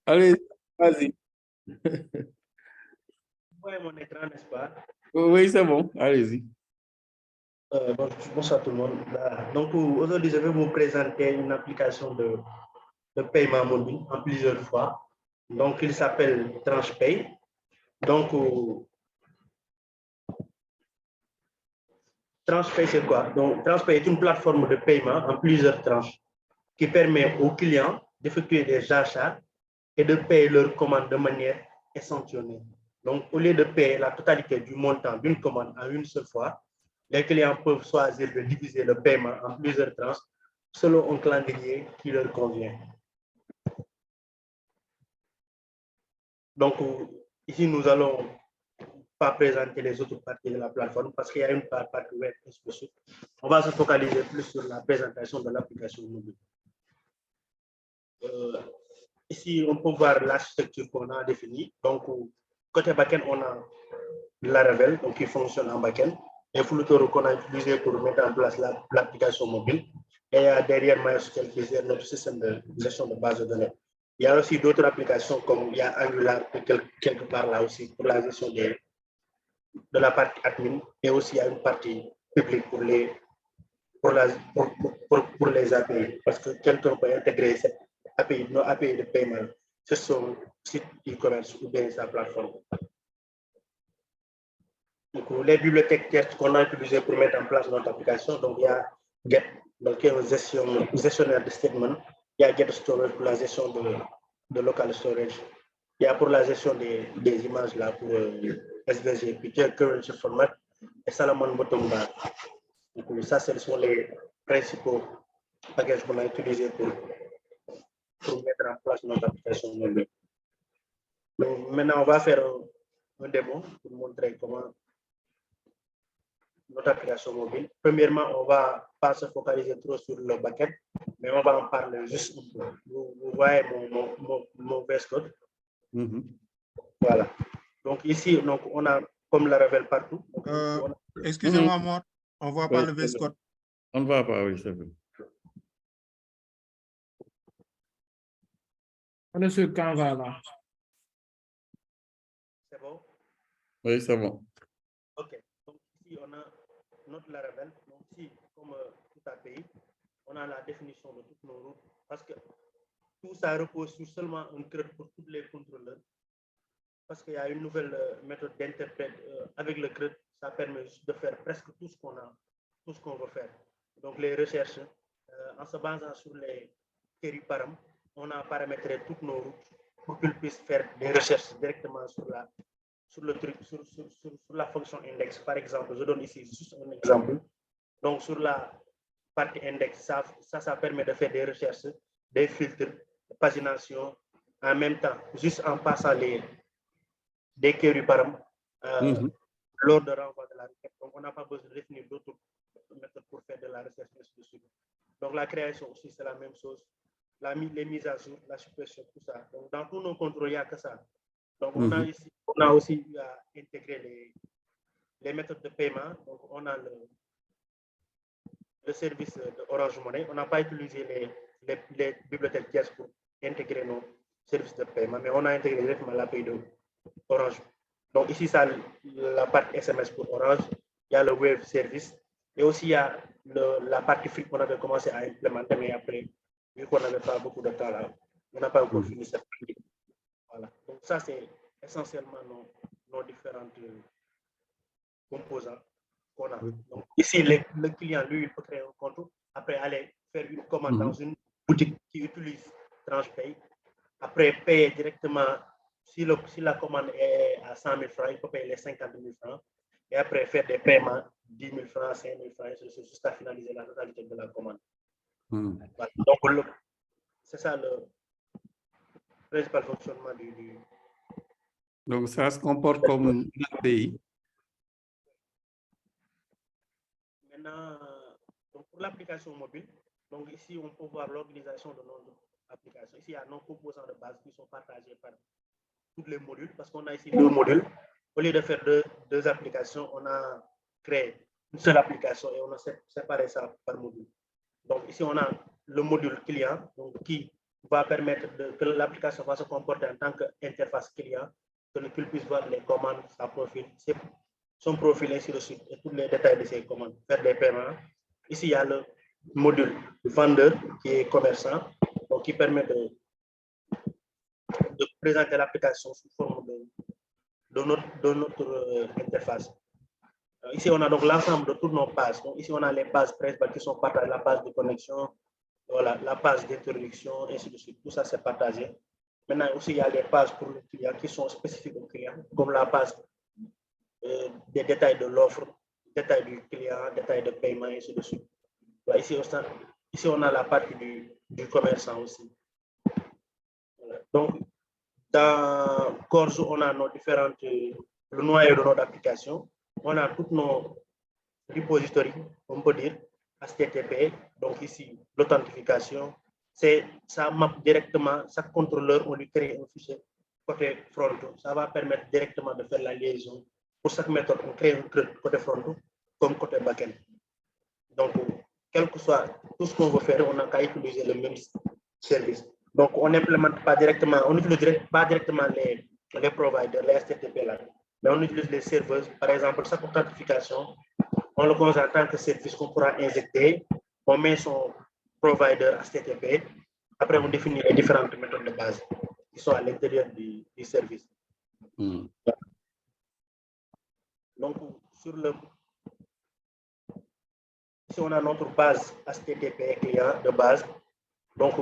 Allez, vas-y. Vous voyez mon écran, n'est-ce pas? Oui, c'est bon. Allez-y. Bonsoir tout le monde. Donc aujourd'hui, je vais vous présenter une application de paiement mobile en plusieurs fois. Donc il s'appelle TranchePay. Donc TranchePay, c'est quoi? Donc TranchePay est une plateforme de paiement en plusieurs tranches qui permet aux clients d'effectuer des achats et de payer leurs commandes de manière échantillonnée. Donc, au lieu de payer la totalité du montant d'une commande en une seule fois, les clients peuvent choisir de diviser le paiement en plusieurs tranches selon un calendrier qui leur convient. Donc, ici, nous allons pas présenter les autres parties de la plateforme parce qu'il y a une partie web spécifique. On va se focaliser plus sur la présentation de l'application mobile. Ici, on peut voir l'architecture qu'on a définie. Donc, côté backend, on a Laravel, donc qui fonctionne en backend, et Flutter qu'on a utilisé pour mettre en place l'application mobile. Et derrière MySQL qui gère notre système de gestion de base de données. Il y a aussi d'autres applications comme il y a Angular quelque part là aussi pour la gestion de la partie admin, et aussi il y a une partie publique pour les API, parce que quelqu'un peut intégrer cette API, nos API de paiement sur son site e-commerce ou bien sa plateforme. Donc, les bibliothèques tierces qu'on a utilisées pour mettre en place notre application, donc il y a Get, donc qui est un gestionnaire de statement, il y a Get Storage pour la gestion de local storage, il y a pour la gestion des images là pour SVG, puis Currency Format et Salomon Bottom Bar. Donc ça, ce sont les principaux packages qu'on a utilisés pour mettre en place notre application mobile. Donc maintenant, on va faire un démo pour montrer comment notre application mobile. Premièrement, on ne va pas se focaliser trop sur le backend, mais on va en parler juste un peu. Vous voyez mon VS Code. Voilà. Donc ici, donc, on a comme Laravel partout. Excusez-moi, moi, on ne voit pas le VS Code. On ne voit pas, oui, c'est vrai. On est sur Canva là. C'est bon? Oui, c'est bon. OK. Donc ici, on a notre Laravel. Donc ici, comme tout API, on a la définition de toutes nos routes parce que tout ça repose sur seulement un CRUD pour tous les contrôleurs. Parce qu'il y a une nouvelle méthode d'interprète avec le CRUD, ça permet de faire presque tout ce qu'on veut faire. Donc les recherches, en se basant sur les queries param, on a paramétré toutes nos routes pour qu'ils puissent faire des recherches directement sur la fonction index. Par exemple, je donne ici juste un exemple. Donc sur la partie index, ça permet de faire des recherches, des filtres, de pagination en même temps, juste en passant des queries param lors de renvoi de la requête. Donc on n'a pas besoin de définir d'autres méthodes pour faire de la recherche. Donc la création aussi, c'est la même chose. Les mises à jour, la suppression, tout ça. Donc dans tous nos contrôles, il n'y a que ça. Donc on a aussi intégré les méthodes de paiement. Donc on a le service de Orange Money. On n'a pas utilisé les bibliothèques tierces pour intégrer nos services de paiement, mais on a intégré directement l'API de Orange. Donc ici, ça la partie SMS pour Orange, il y a le web service, et aussi il y a la partie free qu'on avait commencé à implémenter, mais après, vu qu'on n'avait pas beaucoup de temps là, on n'a pas encore fini cette partie. Voilà. Donc ça, c'est essentiellement nos différentes composants qu'on a. Donc ici, le client, lui, il peut créer un compte, après aller faire une commande dans une boutique qui utilise TranchePay, après payer directement. Si la commande est à 100 000 francs, il faut payer les 50 000 francs. Et après, faire des paiements, 10 000 francs, 5 000 francs, jusqu'à finaliser la totalité de la commande. Voilà. Donc, c'est ça le principal fonctionnement du. Donc, ça se comporte comme une API. Maintenant, donc pour l'application mobile, donc ici, on peut voir l'organisation de nos applications. Ici, il y a nos composants de base qui sont partagés par tous les modules, parce qu'on a ici deux modules. Au lieu de faire deux applications, on a créé une seule application et on a séparé ça par module. Donc ici, on a le module client, donc qui va permettre que l'application va se comporter en tant qu'interface client, qu'il puisse voir les commandes, son profil, ainsi de suite, et tous les détails de ses commandes, faire des paiements. Ici, il y a le module vendeur qui est commerçant, donc qui permet de présenter l'application sous forme de notre interface. Ici, on a donc l'ensemble de toutes nos pages. Donc, ici, on a les bases principales qui sont partagées, la page de connexion, voilà, la page d'introduction, ainsi de suite. Tout ça, c'est partagé. Maintenant, aussi, il y a les pages pour le client qui sont spécifiques au client, comme la page des détails de l'offre, détails du client, détails de paiement, ainsi de suite. Voilà, ici, on a la partie du commerçant aussi. Voilà. Donc, dans Corso, on a nos différentes, le noyau de notre application. On a toutes nos repositories, on peut dire, HTTP. Donc ici, l'authentification, ça map directement, chaque contrôleur, on lui crée un fichier côté front. Ça va permettre directement de faire la liaison. Pour chaque méthode, on crée un côté front comme côté backend. Donc, quel que soit tout ce qu'on veut faire, on n'a qu'à utiliser le même service. Donc, on n'implémente pas directement, on n'utilise pas directement les providers, les HTTP là, mais on utilise les serveurs. Par exemple, chaque authentification, on le considère en tant que service qu'on pourra injecter, on met son provider HTTP, après on définit les différentes méthodes de base qui sont à l'intérieur du service. Donc, ici, on a notre base HTTP client de base. Donc,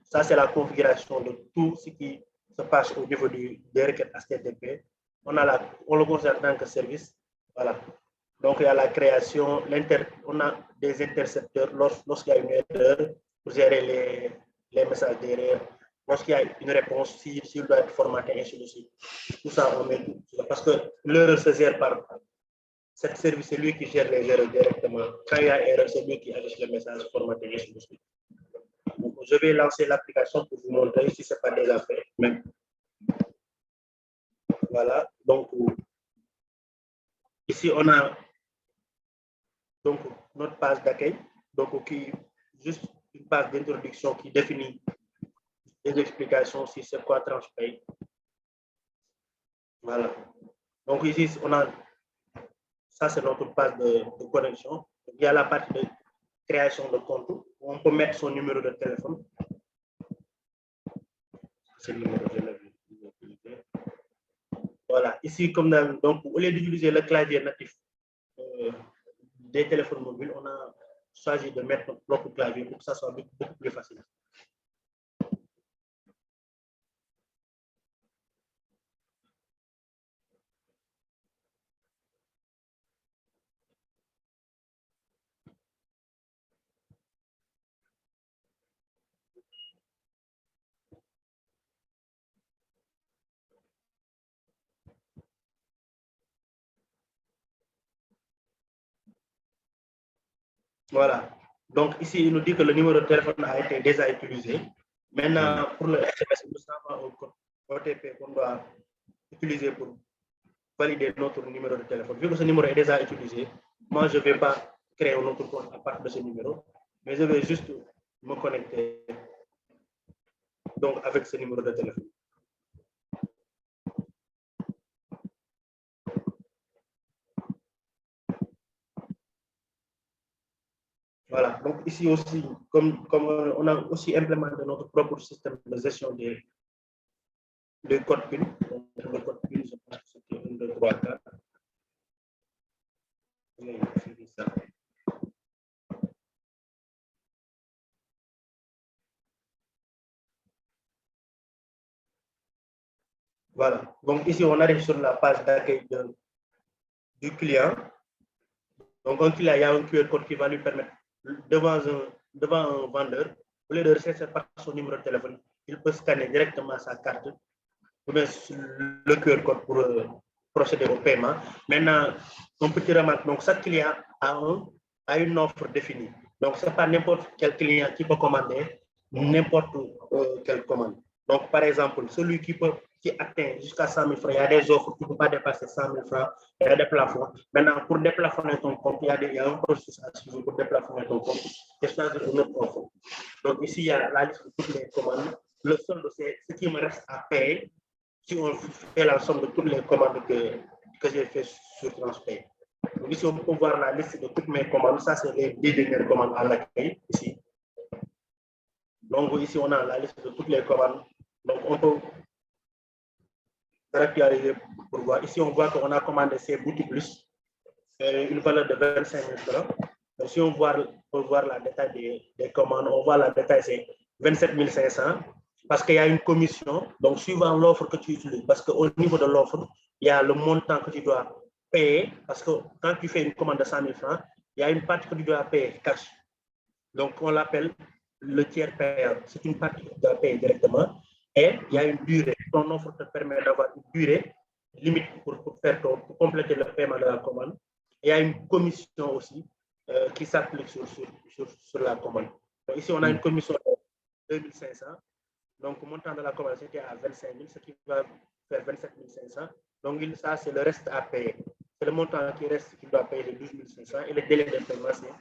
ça, c'est la configuration de tout ce qui se passe au niveau des requêtes HTTP. On le considère en tant que service. Voilà. Donc, il y a la création, on a des intercepteurs lorsqu'il y a une erreur pour gérer les messages d'erreur. Lorsqu'il y a une réponse, s'il doit être formaté, ainsi de suite. Tout ça, on met tout. Parce que l'erreur se gère par cette service, c'est lui qui gère les erreurs directement. Quand il y a erreur, c'est lui qui affiche le message formaté, ainsi de suite. Donc, je vais lancer l'application pour vous montrer si ce n'est pas déjà fait. Même. Voilà. Donc, ici, on a donc notre page d'accueil. Donc, qui juste une page d'introduction qui définit des explications sur c'est quoi TranchePay. Voilà. Donc, ici, on a ça, c'est notre page de connexion. Il y a la partie de création de compte où on peut mettre son numéro de téléphone. C'est le numéro de téléphone. Voilà, ici, comme donc, au lieu d'utiliser le clavier natif des téléphones mobiles, on a choisi de mettre notre propre clavier pour que ça soit beaucoup plus facile. Voilà. Donc, ici, il nous dit que le numéro de téléphone a été déjà utilisé. Maintenant, pour le SMS, nous avons un code OTP qu'on doit utiliser pour valider notre numéro de téléphone. Vu que ce numéro est déjà utilisé, moi, je ne vais pas créer un autre compte à partir de ce numéro, mais je vais juste me connecter donc, avec ce numéro de téléphone. Voilà, donc ici aussi, comme on a aussi implémenté notre propre système de gestion des codes PIN. Donc, le code PIN, je pense que c'était 1, 2, 3, 4. Voilà, donc ici on arrive sur la page d'accueil du client. Donc, un client, il y a un QR code qui va lui permettre, devant un vendeur, au lieu de rechercher par son numéro de téléphone, il peut scanner directement sa carte, ou bien le QR code pour procéder au paiement. Maintenant, un petit remarque, donc chaque client a une offre définie. Donc, ce n'est pas n'importe quel client qui peut commander n'importe quelle commande. Donc, par exemple, celui qui atteint jusqu'à 100 000 francs, il y a des offres qui ne peuvent pas dépasser 100 000 francs, il y a des plafonds. Maintenant, pour déplafonner ton compte, il y a un processus à suivre pour déplafonner ton compte. C'est ça une autre offre. Donc, ici, il y a la liste de toutes les commandes le solde, c'est ce qui me reste à payer si on fait la somme de toutes les commandes que j'ai fait sur Transpay. Donc ici, on peut voir la liste de toutes mes commandes. Ça, c'est les 10 dernières commandes à l'accueil ici. Donc ici, on a la liste de toutes les commandes. Donc on peut caractériser pour voir. Ici, on voit qu'on a commandé ces boutiques plus une valeur de 25 000 francs. Donc si on peut voir la détail des commandes, on voit la détail, c'est 27 500 parce qu'il y a une commission. Donc suivant l'offre que tu utilises, parce qu'au niveau de l'offre, il y a le montant que tu dois payer, parce que quand tu fais une commande de 100 000 francs, il y a une partie que tu dois payer cash. Donc on l'appelle le tiers payant. C'est une partie que tu dois payer directement et il y a une durée. Ton offre te permet d'avoir une durée limite pour compléter le paiement de la commande. Il y a une commission aussi qui s'applique sur la commande. Donc ici, on a une commission de 2500. Donc, le montant de la commande, c'était à 25 000, ce qui va faire 27 500. Donc, ça, c'est le reste à payer. C'est le montant qui reste qu'il doit payer, les 12 500. Et le délai de paiement, c'est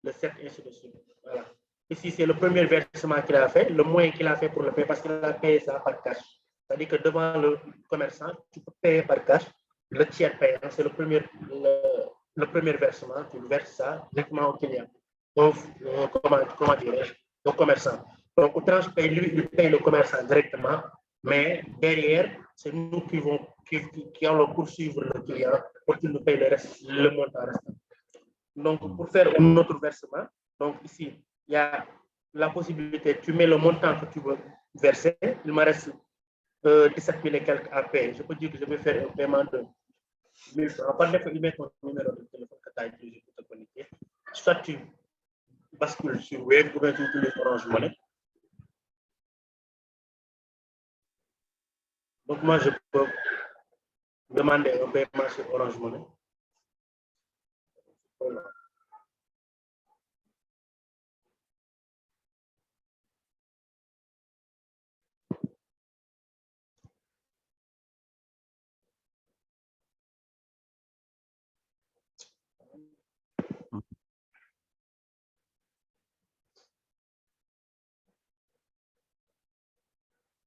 le 7, ainsi de suite. Voilà. Ici, c'est le premier versement qu'il a fait, le moyen qu'il a fait pour le payer, parce qu'il a payé ça par cash. C'est-à-dire que devant le commerçant, tu peux payer par cash. Le tiers payant, c'est le premier versement, tu verses ça directement au client. Donc, comment dirais-je, au commerçant. Donc, au Transpay, lui, il paye le commerçant directement, mais derrière, c'est nous qui allons poursuivre le client pour qu'il nous paye le montant restant. Donc, pour faire un autre versement, donc ici, il y a la possibilité, tu mets le montant que tu veux verser, il me reste 17 000 et quelques à payer. Je peux dire que je vais faire un paiement de 1000 francs. Par défaut, il met ton numéro de téléphone que tu as utilisé pour te connecter. Soit tu bascules sur Wave ou bien tu utilises Orange Money. Donc, moi, je peux demander un paiement sur Orange Money. Voilà.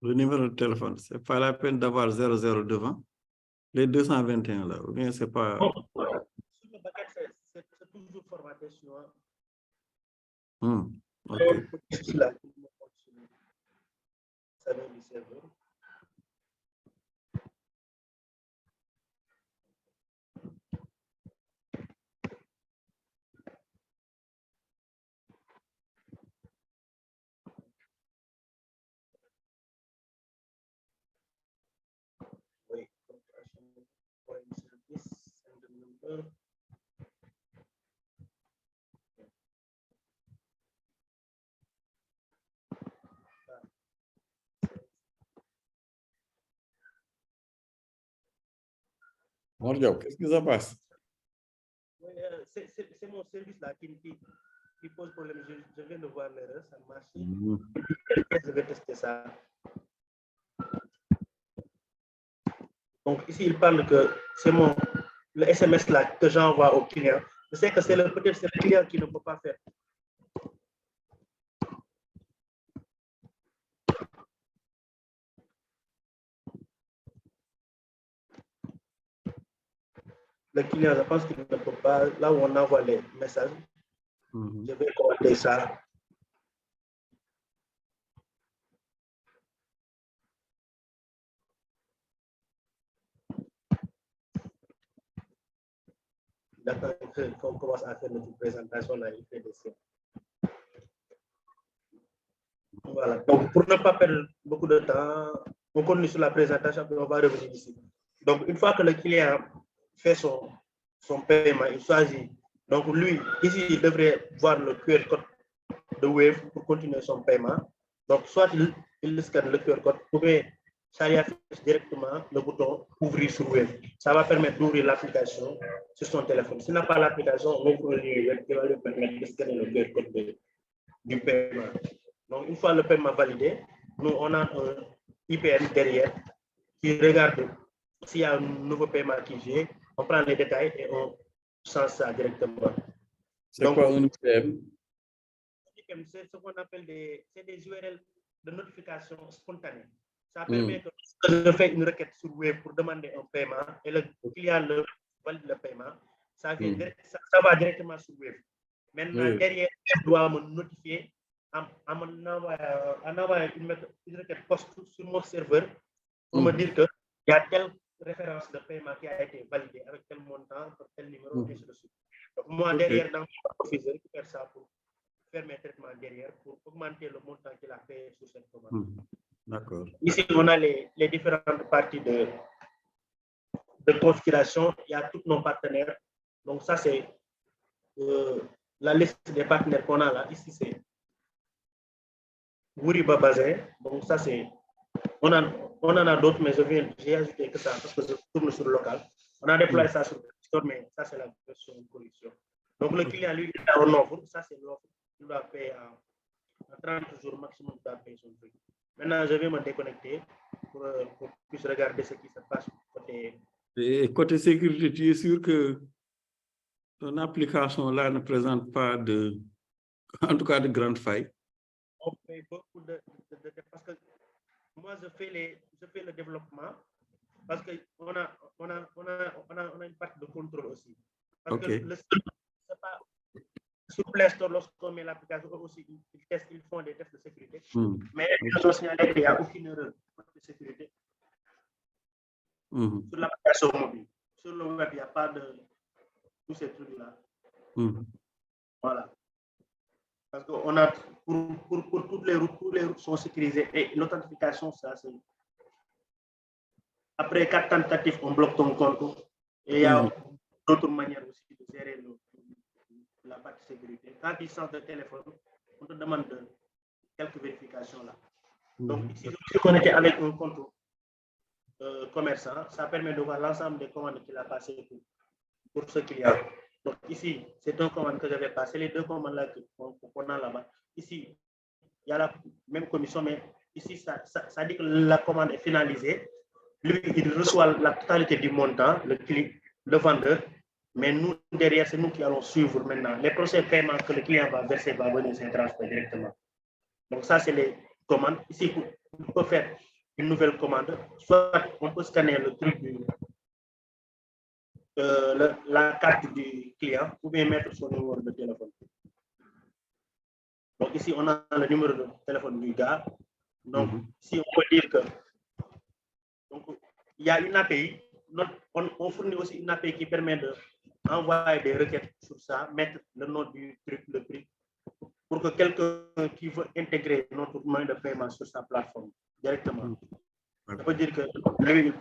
Le numéro de téléphone, c'est pas la peine d'avoir 00 devant. Les 221 là, ou bien c'est pas. Bon, sur le paquet, c'est toujours formaté sur. Ok. Bonjour, qu'est-ce qui se passe? C'est mon service là qui pose problème. Je viens de voir l'erreur, ça marche. Je vais tester ça. Donc ici, il parle que c'est le SMS là que j'envoie au client. Je sais que peut-être c'est le client qui ne peut pas faire. Le client, je pense qu'il ne peut pas, là où on envoie les messages, je vais commander ça. D'accord, qu'on commence à faire notre présentation, là, il fait des signes. Voilà, donc pour ne pas perdre beaucoup de temps, on continue sur la présentation, puis on va revenir ici. Donc, une fois que le client fait son paiement, il choisit. Donc, lui, ici, il devrait voir le QR code de Wave pour continuer son paiement. Donc, soit il scanne le QR code, ou bien ça y affiche directement le bouton ouvrir sur Wave. Ça va permettre d'ouvrir l'application sur son téléphone. S'il n'a pas l'application, on ouvre le lien qui va lui permettre de scanner le QR code du paiement. Donc, une fois le paiement validé, nous, on a un IPN derrière qui regarde s'il y a un nouveau paiement qui vient, on prend les détails et on change ça directement. C'est quoi un IPM? C'est ce qu'on appelle des URL de notification spontanée. Ça permet que je fais une requête sur web pour demander un paiement et le client valide le paiement. Ça va directement sur web. Maintenant, derrière, il doit me notifier en envoyant une requête post sur mon serveur pour me dire qu'il y a telle référence de paiement qui a été validée avec tel montant, tel numéro, et ainsi de suite. Donc, moi, derrière, dans mon office, je récupère ça pour faire mes traitements derrière, pour augmenter le montant qu'il a payé sur cette commande. D'accord. Ici, on a les différentes parties de configuration. Il y a tous nos partenaires. Donc, ça, c'est la liste des partenaires qu'on a là. Ici, c'est Wuriba Bazin. Donc, ça, c'est. On en a d'autres, mais j'ai ajouté que ça parce que je tourne sur le local. On a déployé ça sur le store, mais ça, c'est la version de production. Donc, le client, lui, il a un offre. Ça, c'est l'offre. Il doit payer à 30 jours maximum, il doit payer son truc. Maintenant, je vais me déconnecter pour qu'on puisse regarder ce qui se passe côté. Et côté sécurité, tu es sûr que ton application là ne présente pas en tout cas de grandes failles? On fait beaucoup parce que moi, je fais le développement parce qu'on a une partie de contrôle aussi. Parce que c'est pas sur Play Store, lorsqu'on met l'application, aussi, ils font des tests de sécurité. Mais ils ont signalé qu'il n'y a aucune erreur de sécurité sur l'application mobile. Sur le web, il n'y a pas de tous ces trucs-là. Voilà. Parce qu'on a, pour toutes les routes sont sécurisées et l'authentification, ça, c'est. Après 4 tentatives, on bloque ton compte. Et il y a d'autres manières aussi de gérer la partie sécurité. Quand ils sortent de téléphone, on te demande quelques vérifications là. Donc, si je suis connecté avec un compte commerçant, ça permet de voir l'ensemble des commandes qu'il a passées pour ce client. Donc, ici, c'est deux commandes que j'avais passées, les deux commandes là qu'on a là-bas. Ici, il y a la même commission, mais ici, ça dit que la commande est finalisée. Lui, il reçoit la totalité du montant, le vendeur, mais nous, derrière, c'est nous qui allons suivre maintenant. Les prochains paiements que le client va verser va venir se transférer directement. Donc, ça, c'est les commandes. Ici, on peut faire une nouvelle commande. Soit on peut scanner le truc la carte du client ou bien mettre son numéro de téléphone. Donc, ici, on a le numéro de téléphone du gars. Donc, si on peut dire que. Donc, il y a une API. On fournit aussi une API qui permet d'envoyer des requêtes sur ça, mettre le nom du truc, le prix, pour que quelqu'un qui veut intégrer notre moyen de paiement sur sa plateforme directement. Ça veut dire que lui,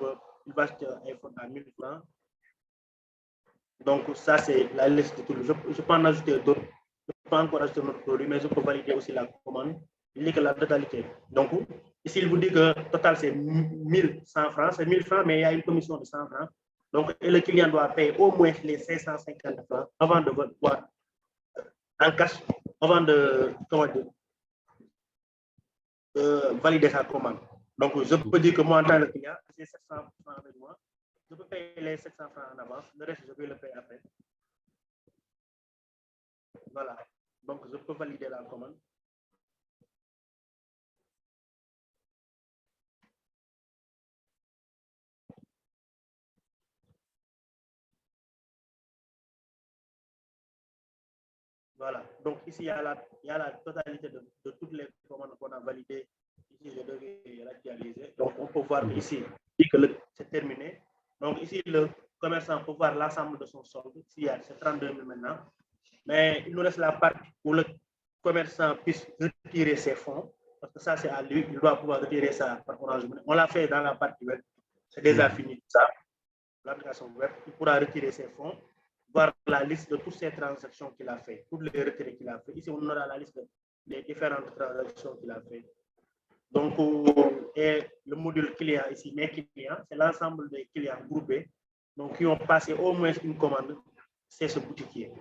il va acheter un iPhone à 1000 francs. Donc, ça, c'est la liste de tout. Je peux en ajouter d'autres. Je ne peux pas encore ajouter notre produit, mais je peux valider aussi la commande. Il dit que la totalité. Donc, ici, il vous dit que le total, c'est 1100 francs. C'est 1000 francs, mais il y a une commission de 100 francs. Donc, et le client doit payer au moins les 550 francs avant de voir en cash, avant de valider sa commande. Donc, je peux dire que moi, en tant que client, j'ai 700 francs avec moi. Je peux payer les 700 francs en avance. Le reste, je vais le payer après. Voilà. Donc, je peux valider la commande. Voilà. Donc, ici, il y a la totalité de toutes les commandes qu'on a validées. Ici, je devais l'actualiser. Donc, on peut voir ici que c'est terminé. Donc, ici, le commerçant peut voir l'ensemble de son solde. Ici, c'est 32 000 maintenant. Mais il nous reste la partie où le commerçant puisse retirer ses fonds. Parce que ça, c'est à lui. Il doit pouvoir retirer ça par Orange Money. On l'a fait dans la partie web. C'est déjà fini ça. L'application web. Il pourra retirer ses fonds, voir la liste de toutes ces transactions qu'il a fait, tous les retraits qu'il a fait. Ici, on aura la liste des différentes transactions qu'il a fait. Donc, et le module client ici, mes clients, c'est l'ensemble des clients groupés, donc qui ont passé au moins une commande, c'est ce boutiquier.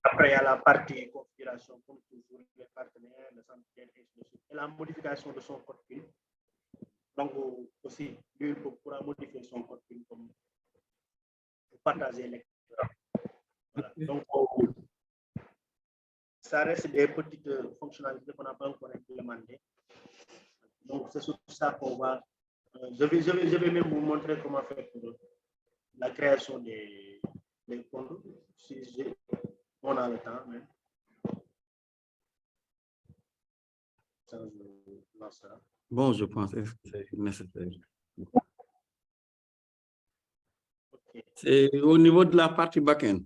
Après, il y a la partie configuration, comme toujours, les partenaires, le centre et la modification de son code PIN. Donc, aussi, lui, il pourra modifier son code PIN comme partager les. Voilà. Donc, ça reste des petites fonctionnalités qu'on n'a pas encore implémentées. Donc, c'est sur ça qu'on va. Je vais même vous montrer comment faire pour la création des comptes, si on a le temps. Mais ça, je lance ça. Bon, je pense que c'est nécessaire. Okay. C'est au niveau de la partie back-end.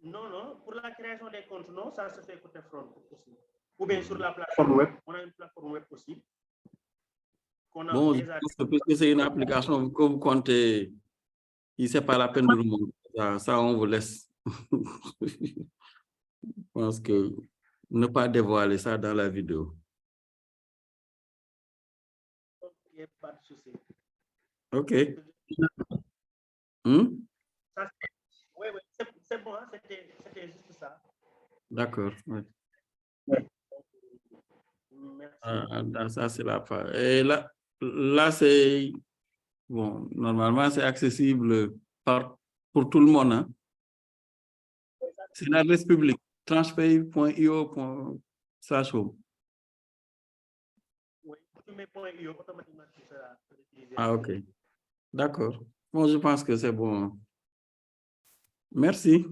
Non, non, pour la création des comptes, non, ça se fait côté front aussi. Ou bien sur la plateforme web, on a une plateforme web aussi. Bon, je pense que puisque c'est une application que vous comptez, c'est pas la peine de nous montrer. Ça, on vous laisse. Je pense que ne pas dévoiler ça dans la vidéo. Ok, pas de souci. OK. Ça, oui, c'est bon, hein, c'était juste ça. D'accord. Oui. Merci. Ça, c'est la part. Et là c'est, bon, normalement, c'est accessible pour tout le monde. Hein? C'est l'adresse publique, transpay.io. Oui, tu mets .io, automatiquement, tu seras utilisé. Ah, OK. D'accord. Bon, je pense que c'est bon. Merci.